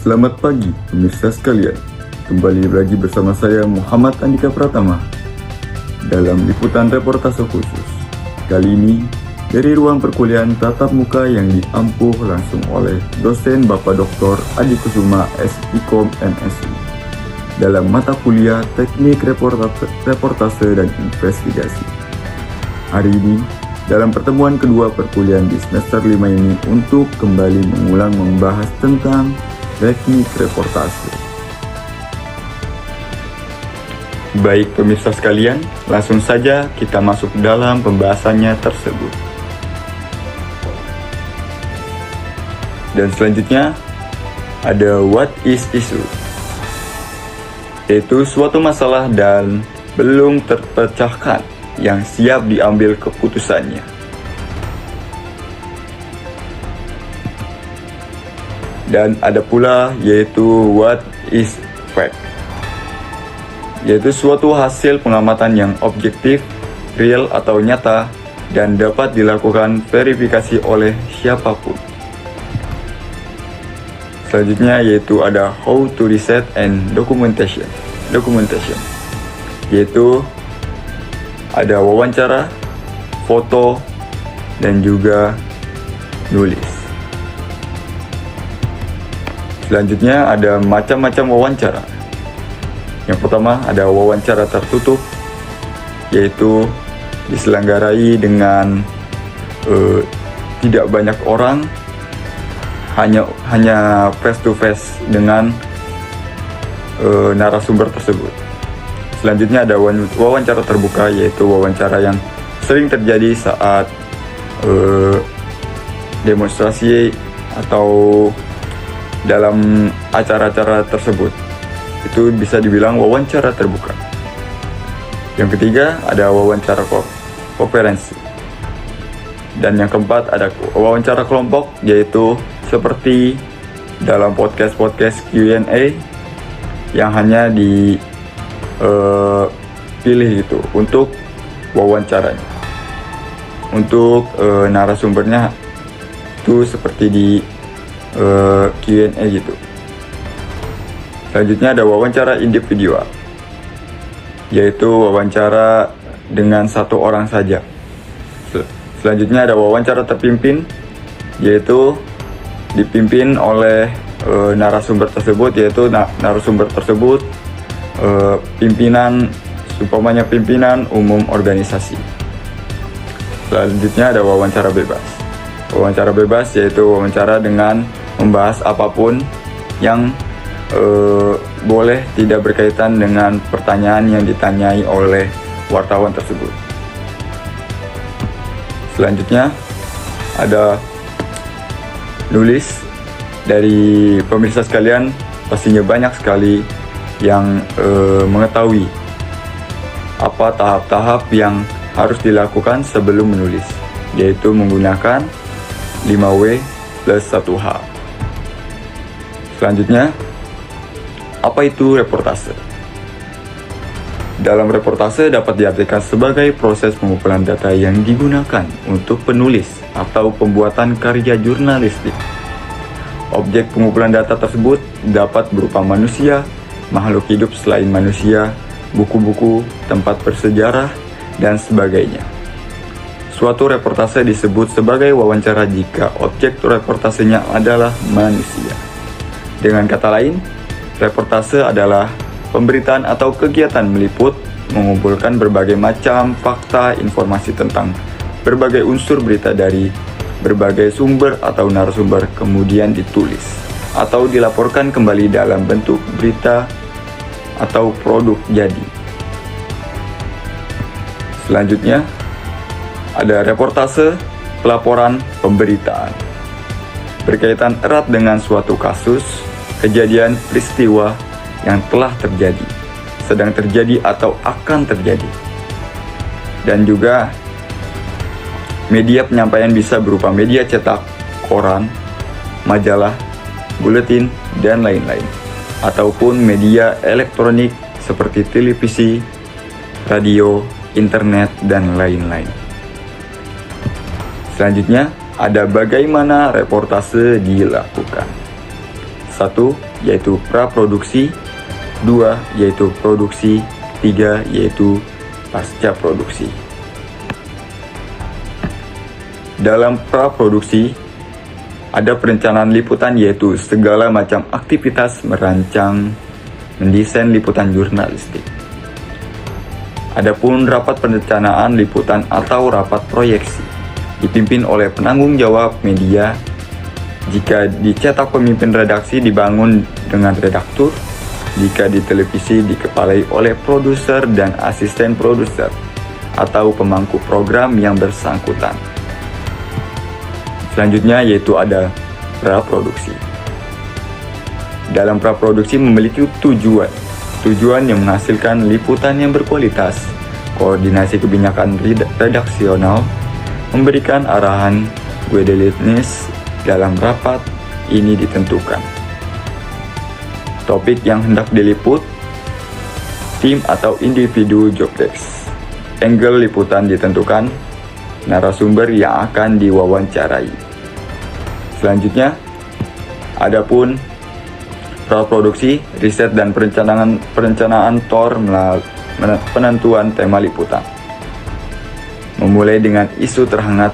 Selamat pagi pemirsa sekalian. Kembali lagi bersama saya Muhammad Andika Pratama dalam liputan reportase khusus. Kali ini dari ruang perkuliahan tatap muka yang diampuh langsung oleh dosen Bapak Dr. Adi Kusuma SIKOM MSI dalam mata kuliah Teknik Reportase dan Investigasi. Hari ini dalam pertemuan kedua perkuliahan di semester 5 ini untuk kembali mengulang membahas tentang teknik reportase. Baik pemirsa sekalian, langsung saja kita masuk dalam pembahasannya tersebut. Dan selanjutnya ada what is issue, yaitu suatu masalah dan belum terpecahkan yang siap diambil keputusannya. Dan ada pula yaitu what is fact, yaitu suatu hasil pengamatan yang objektif, real atau nyata, dan dapat dilakukan verifikasi oleh siapapun. Selanjutnya yaitu ada how to research and documentation, yaitu ada wawancara, foto, dan juga nulis. Selanjutnya ada macam-macam wawancara. Yang pertama ada wawancara tertutup, yaitu diselenggarai dengan tidak banyak orang, hanya face to face dengan narasumber tersebut. Selanjutnya ada wawancara terbuka, yaitu wawancara yang sering terjadi saat demonstrasi atau dalam acara-acara tersebut. Itu bisa dibilang wawancara terbuka. Yang ketiga ada wawancara konferensi. Dan yang keempat ada wawancara kelompok, yaitu seperti dalam podcast Q&A yang hanya dipilih gitu untuk wawancaranya. Untuk narasumbernya itu seperti di Q&A gitu. Selanjutnya ada wawancara individual, yaitu wawancara dengan satu orang saja. Selanjutnya ada wawancara terpimpin, yaitu dipimpin oleh narasumber tersebut, yaitu narasumber tersebut pimpinan umum organisasi. Selanjutnya ada wawancara bebas. Wawancara bebas yaitu wawancara dengan membahas apapun yang boleh tidak berkaitan dengan pertanyaan yang ditanyai oleh wartawan tersebut. Selanjutnya ada nulis. Dari pemirsa sekalian pastinya banyak sekali yang mengetahui apa tahap-tahap yang harus dilakukan sebelum menulis, yaitu menggunakan 5W plus 1H. Selanjutnya, apa itu reportase? Dalam reportase dapat diartikan sebagai proses pengumpulan data yang digunakan untuk penulis atau pembuatan karya jurnalistik. Objek pengumpulan data tersebut dapat berupa manusia, makhluk hidup selain manusia, buku-buku, tempat bersejarah, dan sebagainya. Suatu reportase disebut sebagai wawancara jika objek reportasenya adalah manusia. Dengan kata lain, reportase adalah pemberitaan atau kegiatan meliput, mengumpulkan berbagai macam fakta, informasi tentang berbagai unsur berita dari berbagai sumber atau narasumber, kemudian ditulis atau dilaporkan kembali dalam bentuk berita atau produk jadi. Selanjutnya, ada reportase pelaporan pemberitaan. Berkaitan erat dengan suatu kasus, kejadian, peristiwa yang telah terjadi, sedang terjadi atau akan terjadi. Dan juga media penyampaian bisa berupa media cetak, koran, majalah, buletin, dan lain-lain. Ataupun media elektronik seperti televisi, radio, internet, dan lain-lain. Selanjutnya, ada bagaimana reportase dilakukan. 1 yaitu praproduksi, 2 yaitu produksi, 3 yaitu pasca produksi. Dalam praproduksi, ada perencanaan liputan yaitu segala macam aktivitas merancang, mendesain liputan jurnalistik. Adapun rapat perencanaan liputan atau rapat proyeksi dipimpin oleh penanggung jawab media. Jika dicetak pemimpin redaksi dibangun dengan redaktur. Jika di televisi dikepalai oleh produser dan asisten produser atau pemangku program yang bersangkutan. Selanjutnya yaitu ada praproduksi. Dalam praproduksi memiliki tujuan yang menghasilkan liputan yang berkualitas, koordinasi kebijakan redaksional, memberikan arahan guidelines dalam rapat ini ditentukan. Topik yang hendak diliput, tim atau individu job desk. Angle liputan ditentukan, narasumber yang akan diwawancarai. Selanjutnya, adapun praproduksi, riset dan perencanaan TOR penentuan tema liputan. Memulai dengan isu terhangat.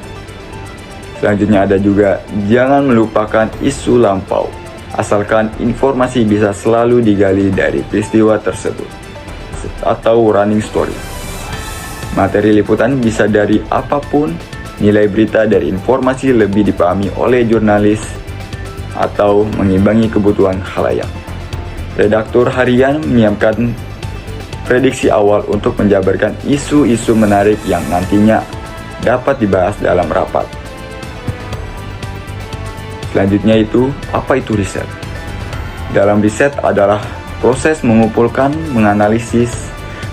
Selanjutnya ada juga jangan melupakan isu lampau, asalkan informasi bisa selalu digali dari peristiwa tersebut atau running story. Materi liputan bisa dari apapun, nilai berita dari informasi lebih dipahami oleh jurnalis atau mengimbangi kebutuhan khalayak. Redaktur harian menyiapkan prediksi awal untuk menjabarkan isu-isu menarik yang nantinya dapat dibahas dalam rapat. Selanjutnya itu, apa itu riset? Dalam riset adalah proses mengumpulkan, menganalisis,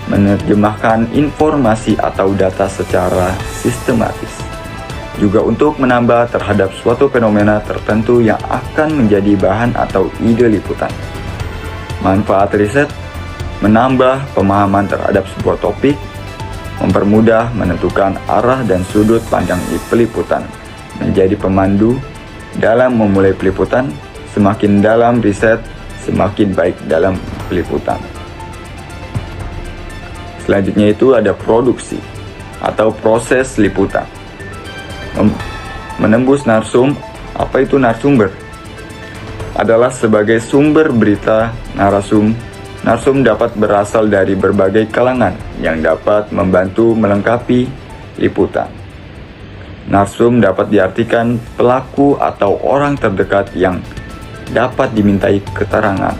menerjemahkan informasi atau data secara sistematis. Juga untuk menambah terhadap suatu fenomena tertentu yang akan menjadi bahan atau ide liputan. Manfaat riset: menambah pemahaman terhadap sebuah topik, mempermudah menentukan arah dan sudut pandang di peliputan, menjadi pemandu dalam memulai peliputan. Semakin dalam riset, semakin baik dalam peliputan. Selanjutnya itu ada produksi atau proses liputan. Menembus narsum. Apa itu narsumber? Adalah sebagai sumber berita. Narsum dapat berasal dari berbagai kalangan yang dapat membantu melengkapi liputan. Narsum dapat diartikan pelaku atau orang terdekat yang dapat dimintai keterangan.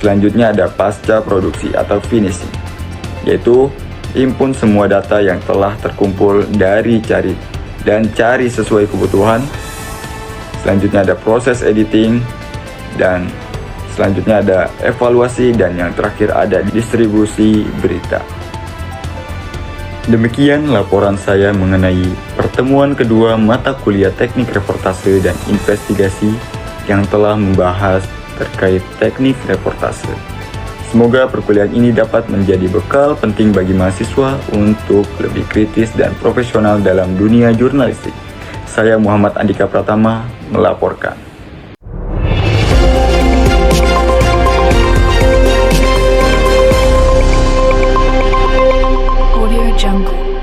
Selanjutnya ada pasca produksi atau finishing, yaitu impun semua data yang telah terkumpul dari cari sesuai kebutuhan. Selanjutnya ada proses editing, dan selanjutnya ada evaluasi, dan yang terakhir ada distribusi berita. Demikian laporan saya mengenai pertemuan kedua mata kuliah teknik reportase dan investigasi yang telah membahas terkait teknik reportase. Semoga perkuliahan ini dapat menjadi bekal penting bagi mahasiswa untuk lebih kritis dan profesional dalam dunia jurnalistik. Saya Muhammad Andika Pratama melaporkan. Audio Jungle.